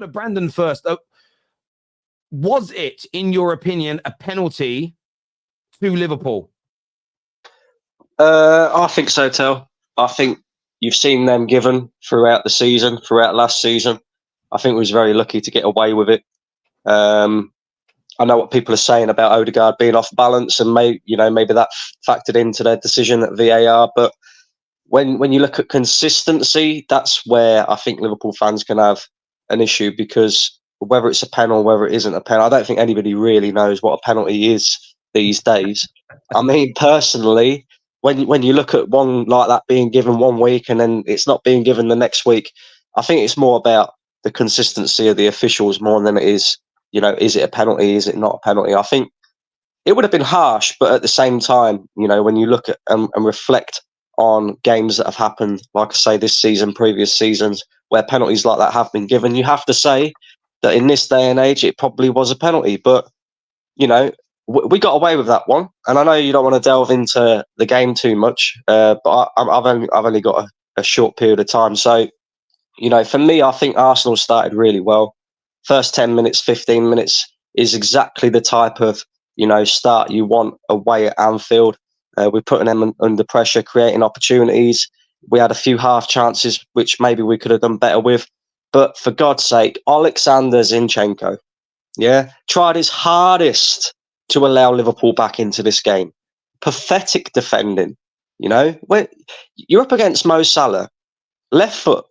go to Brandon first. Was it, in your opinion, a penalty to Liverpool? I think so, Tel. I think you've seen them given throughout the season, throughout last season. I think we was very lucky to get away with it. I know what people are saying about Odegaard being off balance, and maybe that factored into their decision at VAR. But when you look at consistency, that's where I think Liverpool fans can have an issue, because whether it's a pen or whether it isn't a pen, I don't think anybody really knows what a penalty is these days. I mean, personally, when you look at one like that being given one week and then it's not being given the next week, I think it's more about the consistency of the officials more than it is, is it a penalty? Is it not a penalty? I think it would have been harsh, but at the same time, when you look at and reflect on games that have happened, like I say, this season, previous seasons, where penalties like that have been given, you have to say that in this day and age, it probably was a penalty. But, we got away with that one. And I know you don't want to delve into the game too much, but I've only got a short period of time. So, for me, I think Arsenal started really well. First 10 minutes, 15 minutes is exactly the type of, start you want away at Anfield. We're putting them under pressure, creating opportunities. We had a few half chances, which maybe we could have done better with. But for God's sake, Alexander Zinchenko, tried his hardest to allow Liverpool back into this game. Pathetic defending, when you're up against Mo Salah, left foot,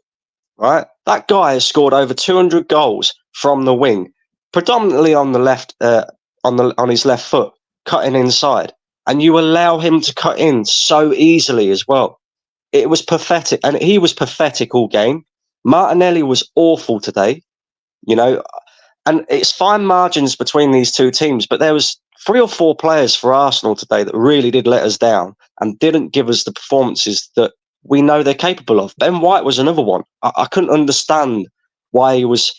right? That guy has scored over 200 goals from the wing, predominantly on the left, on his left foot, cutting inside, and you allow him to cut in so easily as well. It was pathetic, and he was pathetic all game. Martinelli was awful today, and it's fine margins between these two teams, but there was 3 or 4 players for Arsenal today that really did let us down and didn't give us the performances that we know they're capable of. Ben White was another one. I couldn't understand why he was,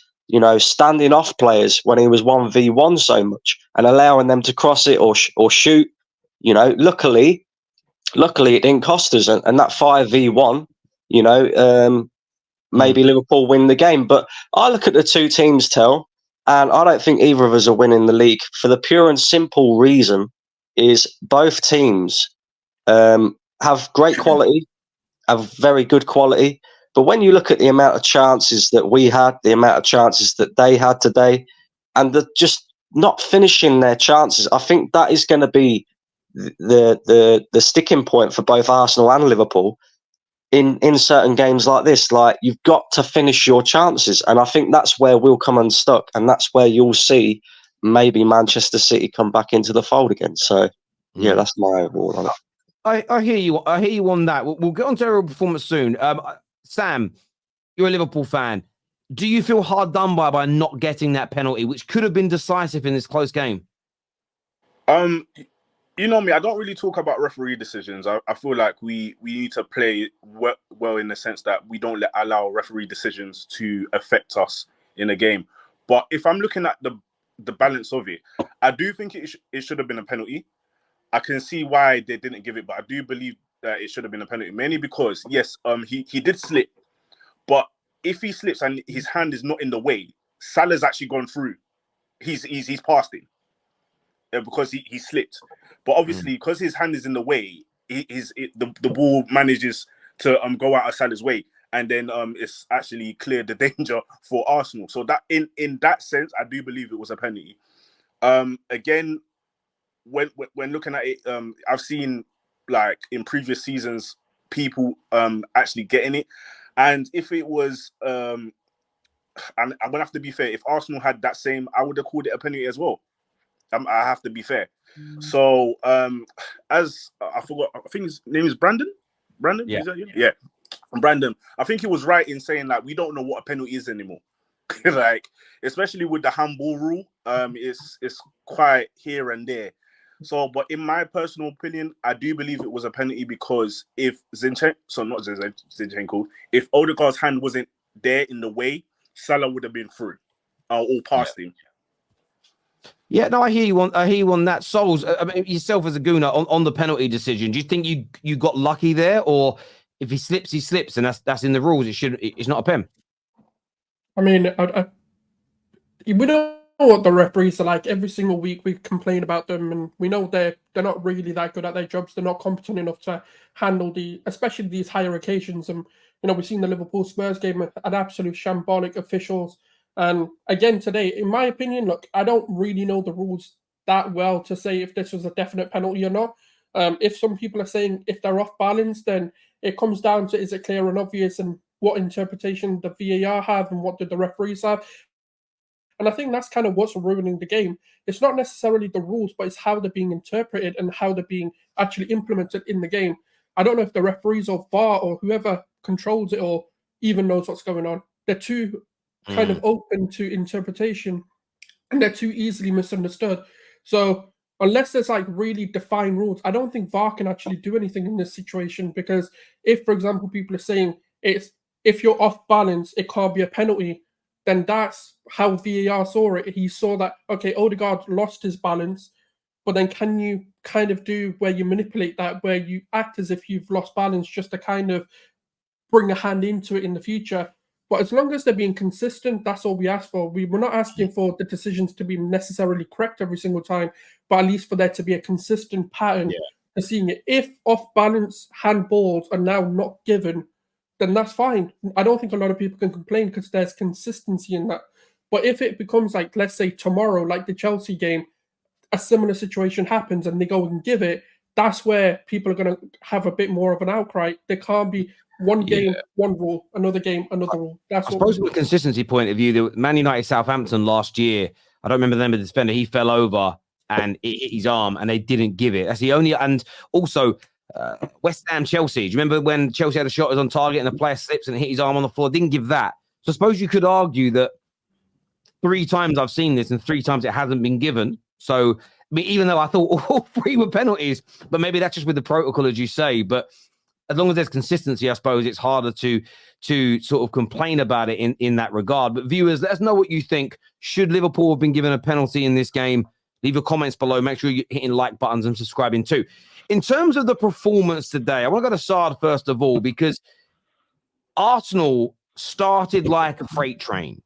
standing off players when he was 1v1 so much and allowing them to cross it or shoot. Luckily it didn't cost us, and that 5v1, maybe Liverpool win the game. But I look at the two teams, Tel, and I don't think either of us are winning the league for the pure and simple reason is both teams have great quality, have very good quality. But when you look at the amount of chances that we had, the amount of chances that they had today, and just not finishing their chances, I think that is going to be the sticking point for both Arsenal and Liverpool in certain games like this. Like, you've got to finish your chances, and I think that's where we'll come unstuck, and that's where you'll see maybe Manchester City come back into the fold again. So yeah, that's my overall on it. I hear you. I hear you on that. We'll get on to our performance soon. Sam, you're a Liverpool fan. Do you feel hard done by not getting that penalty, which could have been decisive in this close game? You know me, I don't really talk about referee decisions. I feel like we need to play well in the sense that we don't allow referee decisions to affect us in a game. But if I'm looking at the balance of it, I do think it should have been a penalty. I can see why they didn't give it, but I do believe that it should have been a penalty, mainly because, yes, he did slip. But if he slips and his hand is not in the way, Salah's actually gone through. He's passed him because he slipped. But obviously, because his hand is in the way, the ball manages to go out of Salah's way, and then it's actually cleared the danger for Arsenal. So that in that sense, I do believe it was a penalty. Again, when looking at it, I've seen, like, in previous seasons, people actually getting it, and if it was, and I'm gonna have to be fair, if Arsenal had that same, I would have called it a penalty as well. I have to be fair. So, as I forgot, I think his name is Brandon. Brandon, yeah, yeah. Brandon, I think he was right in saying that we don't know what a penalty is anymore. Like, especially with the handball rule, it's quite here and there. So, but in my personal opinion, I do believe it was a penalty because if Zinchenko, if Odegaard's hand wasn't there in the way, Salah would have been through or past him. Yeah, no, I hear you on that. Souls, I mean, yourself as a gooner on the penalty decision, do you think you got lucky there, or if he slips, and that's in the rules? It's not a pen. I mean, we know what the referees are like. Every single week we complain about them, and we know they're not really that good at their jobs. They're not competent enough to handle especially these higher occasions. And we've seen the Liverpool Spurs game, an absolute shambolic officials. And again today, in my opinion, look, I don't really know the rules that well to say if this was a definite penalty or not. If some people are saying if they're off balance, then it comes down to, is it clear and obvious, and what interpretation the VAR have and what did the referees have. And I think that's kind of what's ruining the game. It's not necessarily the rules, but it's how they're being interpreted and how they're being actually implemented in the game. I don't know if the referees or VAR or whoever controls it or even knows what's going on. They're too kind of open to interpretation, and they're too easily misunderstood. So unless there's like really defined rules, I don't think VAR can actually do anything in this situation, because if, for example, people are saying if you're off balance, it can't be a penalty, then that's how VAR saw it. He saw that, okay, Odegaard lost his balance, but then can you kind of do where you manipulate that, where you act as if you've lost balance just to kind of bring a hand into it in the future. But as long as they're being consistent, that's all we ask for. We're not asking for the decisions to be necessarily correct every single time, but at least for there to be a consistent pattern to seeing it. If off-balance handballs are now not given, then that's fine. I don't think a lot of people can complain because there's consistency in that. But if it becomes like, let's say tomorrow, like the Chelsea game, a similar situation happens and they go and give it, that's where people are going to have a bit more of an outcry. There can't be one game, one rule, another game, another rule. That's I suppose from a consistency point of view, the Man United Southampton last year, I don't remember the name of the defender, he fell over and it hit his arm and they didn't give it. That's the only, and also West Ham Chelsea. Do you remember when Chelsea had a shot, was on target and the player slips and hit his arm on the floor? Didn't give that. So I suppose you could argue that 3 times I've seen this and 3 times it hasn't been given. So I mean, even though I thought all 3 were penalties, but maybe that's just with the protocol, as you say. But as long as there's consistency, I suppose it's harder to sort of complain about it in that regard. But viewers, let us know what you think. Should Liverpool have been given a penalty in this game? Leave your comments below. Make sure you're hitting like buttons and subscribing too. In terms of the performance today, I want to go to Saad first of all, because Arsenal started like a freight train.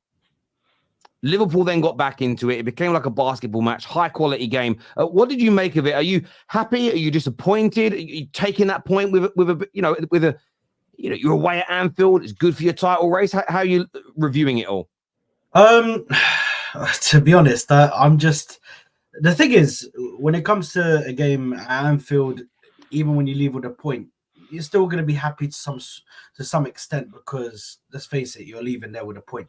Liverpool then got back into it. It became like a basketball match, high quality game. What did you make of it? Are you happy? Are you disappointed? Are you taking that point with you're away at Anfield? It's good for your title race. How are you reviewing it all? To be honest, I'm just, the thing is, when it comes to a game at Anfield, even when you leave with a point, you're still going to be happy to some extent, because let's face it, you're leaving there with a point.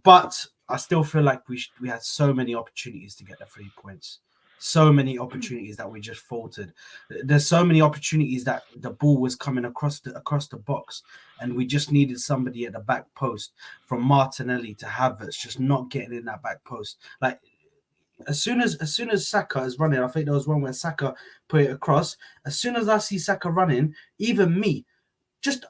But I still feel like we had so many opportunities to get the 3 points. So many opportunities that we just faltered. There's so many opportunities that the ball was coming across the box, and we just needed somebody at the back post, from Martinelli to Havertz, just not getting in that back post. Like, as soon as Saka is running, I think there was one where Saka put it across. As soon as I see Saka running, even me,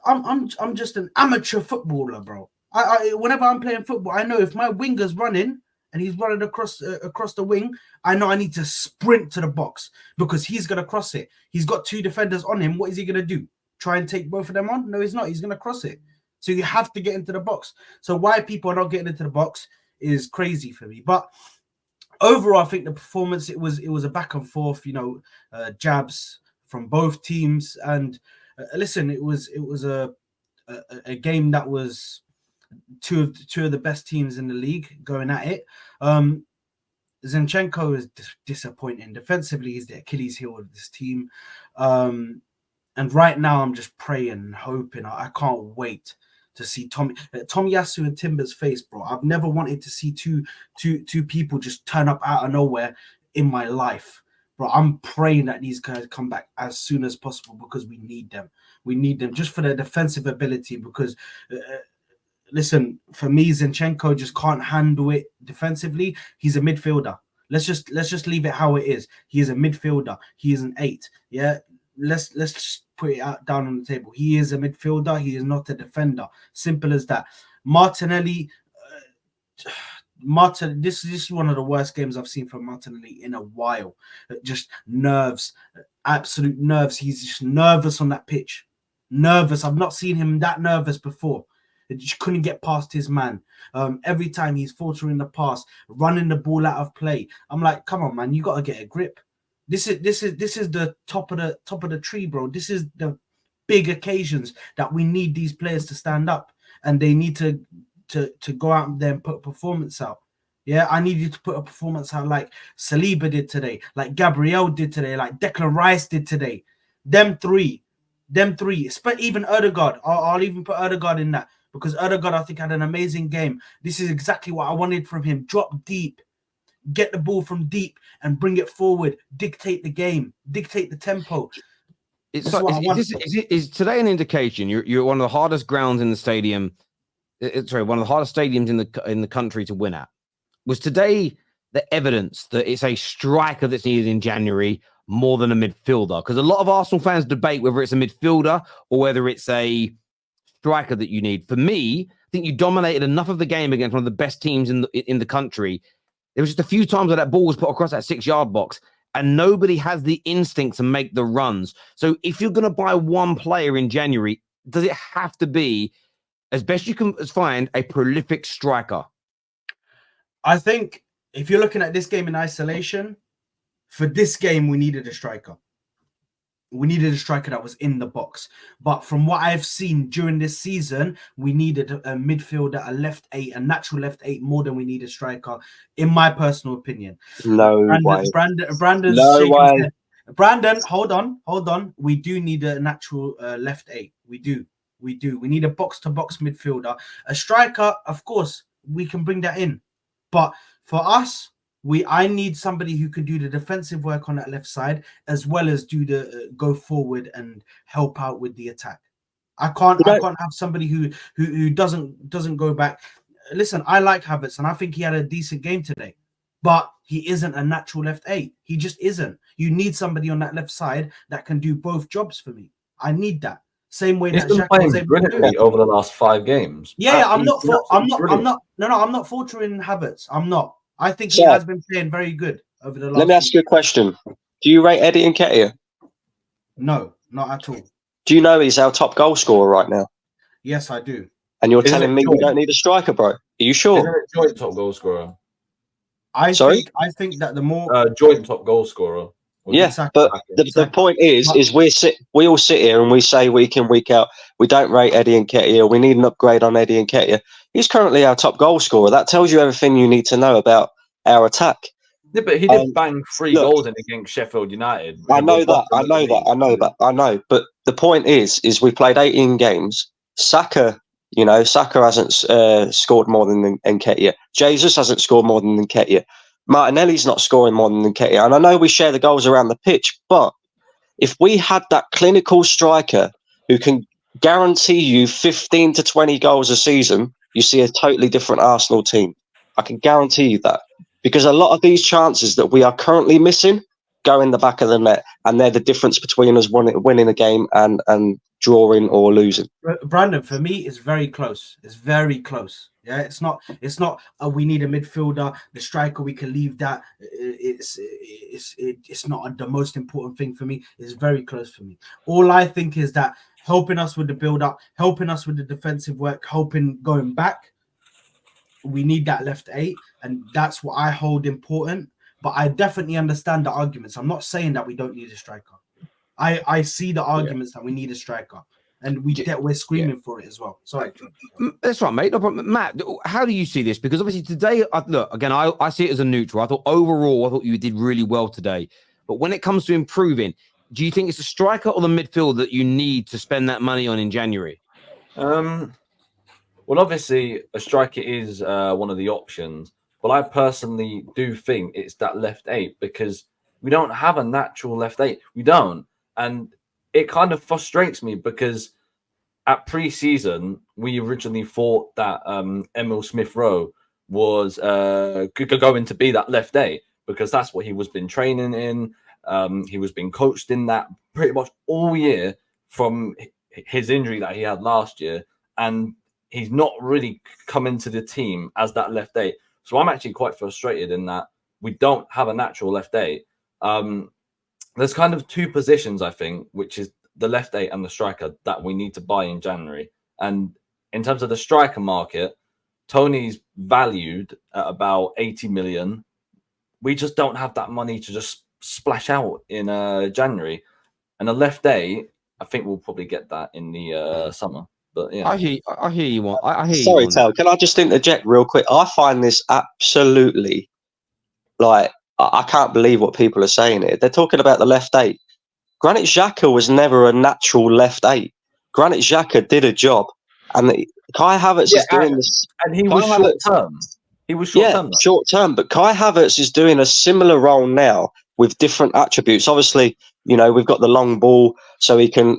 I'm just an amateur footballer, bro. I whenever I'm playing football, I know if my winger's running and he's running across the wing, I know I need to sprint to the box, because he's gonna cross it. He's got 2 defenders on him. What is he gonna do? Try and take both of them on? No, he's not. He's gonna cross it. So you have to get into the box. So why people are not getting into the box is crazy for me. But overall, I think the performance, it was a back and forth, jabs from both teams. And listen, it was a game that was two of the best teams in the league going at it. Zinchenko is disappointing. Defensively, he's the Achilles heel of this team. And right now, I'm just praying and hoping. I can't wait to see Tomiyasu and Timber's face, bro. I've never wanted to see two people just turn up out of nowhere in my life, bro. I'm praying that these guys come back as soon as possible, because we need them. We need them just for their defensive ability, because listen, for me, Zinchenko just can't handle it defensively. He's a midfielder. Let's just leave it how it is. He is a midfielder. He is an 8. Yeah. Let's just put it out down on the table. He is a midfielder. He is not a defender. Simple as that. Martinelli, this is one of the worst games I've seen from Martinelli in a while. Just nerves, absolute nerves. He's just nervous on that pitch. Nervous. I've not seen him that nervous before. He just couldn't get past his man. Every time he's faltering the pass, running the ball out of play. I'm like, come on, man, you got to get a grip. This is the top of the tree, bro. This is the big occasions that we need these players to stand up, and they need to go out there and put a performance out. Yeah, I need you to put a performance out like Saliba did today, like Gabriel did today, like Declan Rice did today. Them three. Even Odegaard. I'll even put Odegaard in that, because Odegaard, I think, had an amazing game. This is exactly what I wanted from him. Drop deep, get the ball from deep and bring it forward. Dictate the game, dictate the tempo. Is today an indication you're one of the hardest grounds in the stadium? One of the hardest stadiums in the country to win at. Was today the evidence that it's a striker that's needed in January more than a midfielder? Because a lot of Arsenal fans debate whether it's a midfielder or whether it's a striker that you need. For me, I think you dominated enough of the game against one of the best teams in the country. There was just a few times where that ball was put across that 6-yard box, and nobody has the instinct to make the runs. So if you're going to buy one player in January, does it have to be, as best you can find, a prolific striker? I think if you're looking at this game in isolation, for this game, we needed a striker. We needed a striker that was in the box. But from what I've seen during this season, we needed a midfielder, a left 8, a natural left 8, more than we need a striker, in my personal opinion. Brandon's shaking his head. Brandon, hold on. We do need a natural left 8. We do. We need a box-to-box midfielder. A striker, of course, we can bring that in. But for us, I need somebody who can do the defensive work on that left side, as well as do the go forward and help out with the attack. I can't have somebody who doesn't go back. Listen, I like Havertz, and I think he had a decent game today, but he isn't a natural left 8. He just isn't. You need somebody on that left side that can do both jobs for me. I need that. Same way that Xhaka was able to do it over the last 5 games. Yeah, I'm not faltering Havertz. I'm not. I think he has been playing very good over the last. Let me ask you a question. Do you rate Eddie Nketiah? No, not at all. Do you know he's our top goal scorer right now? Yes, I do. And you're telling me we don't need a striker, bro? Are you sure? Isn't it joint top goal scorer? I think that the more joint top goal scorer. Yeah, but the point is we all sit here and we say week in, week out, we don't rate Eddie Nketiah. We need an upgrade on Eddie Nketiah. He's currently our top goal scorer. That tells you everything you need to know about our attack. Yeah, but he did bang 3 goals in against Sheffield United. I know. But the point is we played 18 games. Saka hasn't scored more than Nketiah. Jesus hasn't scored more than Nketiah. Martinelli's not scoring more than Nketiah. And I know we share the goals around the pitch, but if we had that clinical striker who can guarantee you 15 to 20 goals a season, you see a totally different Arsenal team. I can guarantee you that. Because a lot of these chances that we are currently missing go in the back of the net, and they're the difference between us winning a game and drawing or losing. Brandon, for me, it's very close. It's very close. Yeah, it's not. We need a midfielder, the striker. We can leave that. It's not the most important thing for me. It's very close for me. All I think is that helping us with the build up, helping us with the defensive work, helping going back. We need that left 8, and that's what I hold important. But I definitely understand the arguments. I'm not saying that we don't need a striker. I see the arguments that we need a striker. And we're screaming for it as well. Sorry. That's right, mate. No problem. Matt, how do you see this? Because obviously today, I see it as a neutral. I thought you did really well today. But when it comes to improving, do you think it's the striker or the midfield that you need to spend that money on in January? Well, obviously, a striker is one of the options. But I personally do think it's that left 8, because we don't have a natural left 8. We don't. And it kind of frustrates me, because at pre-season, we originally thought that Emil Smith-Rowe was going to be that left 8, because that's what he was been training in. He was being coached in that pretty much all year from his injury that he had last year. And he's not really come into the team as that left 8. So I'm actually quite frustrated in that we don't have a natural left 8. There's kind of 2 positions, I think, which is the left 8 and the striker, that we need to buy in January. And in terms of the striker market, Tony's valued at about 80 million. We just don't have that money to just splash out in January. And a left eight, I think we'll probably get that in the summer. But yeah, I hear you. I hear Sorry, you. Tal, can I just interject real quick? I find this absolutely like I can't believe what people are saying here. They're talking about the left eight. Granit Xhaka was never a natural left eight. Granit Xhaka did a job, and Kai Havertz is doing this. And he was Kai short Havertz- term. He was short term. Yeah, short term. But Kai Havertz is doing a similar role now with different attributes. Obviously, you know, we've got the long ball, so he can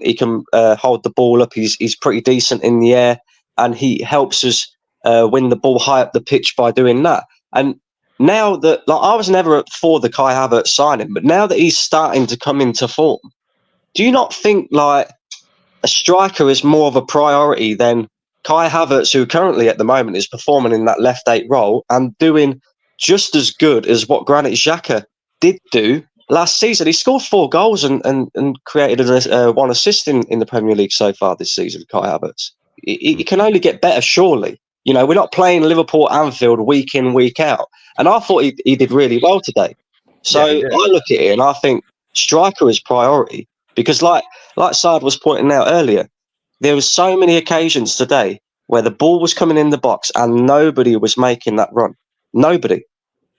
hold the ball up. He's pretty decent in the air, and he helps us win the ball high up the pitch by doing that. And now that I was never for the Kai Havertz signing, but now that he's starting to come into form, do you not think like a striker is more of a priority than Kai Havertz, who currently at the moment is performing in that left eight role and doing just as good as what Granit Xhaka did do last season? He scored 4 goals and created 1 assist in the Premier League so far this season, Kai Havertz. He can only get better, surely. You know, we're not playing Liverpool Anfield week in, week out. And I thought he did really well today. So I look at it and I think striker is priority because like Saad was pointing out earlier, there was so many occasions today where the ball was coming in the box and nobody was making that run. Nobody.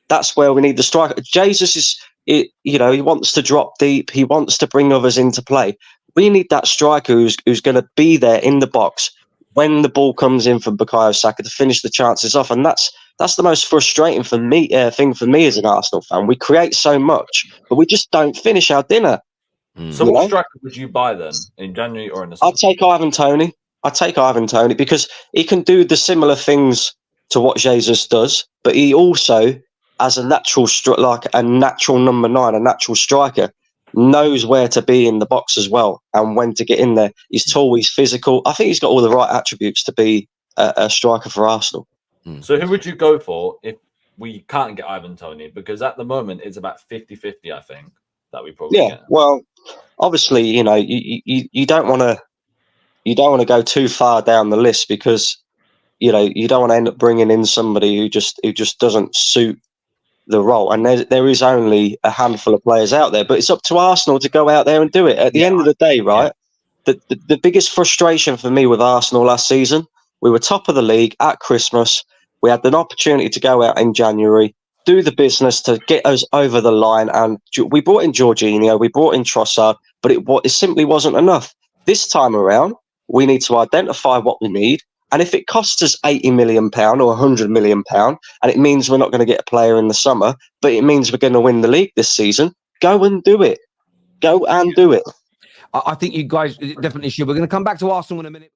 That's where we need the striker. Jesus he wants to drop deep. He wants to bring others into play. We need that striker who's going to be there in the box when the ball comes in from Bukayo Saka to finish the chances off. And that's the most frustrating for me thing for me as an Arsenal fan. We create so much, but we just don't finish our dinner. So what striker would you buy then in January or in the summer? I'd take Ivan Toney. Because he can do the similar things to what Jesus does, but he also, as a natural natural number 9, a natural striker, knows where to be in the box as well and when to get in there. He's tall, he's physical. I think he's got all the right attributes to be a striker for Arsenal. So who would you go for if we can't get Ivan Toney? Because at the moment it's about 50-50, I think, that we probably get. Well, obviously, you know, you don't want to go too far down the list because, you know, you don't want to end up bringing in somebody who just doesn't suit the role. And there is only a handful of players out there, but it's up to Arsenal to go out there and do it. At the end of the day, right? The biggest frustration for me with Arsenal last season, we were top of the league at Christmas. We had an opportunity to go out in January, do the business to get us over the line. And we brought in Jorginho, we brought in Trossard, but it simply wasn't enough. This time around, we need to identify what we need. And if it costs us £80 million or £100 million, and it means we're not going to get a player in the summer, but it means we're going to win the league this season, go and do it. Go and do it. I think you guys definitely should. We're going to come back to Arsenal in a minute.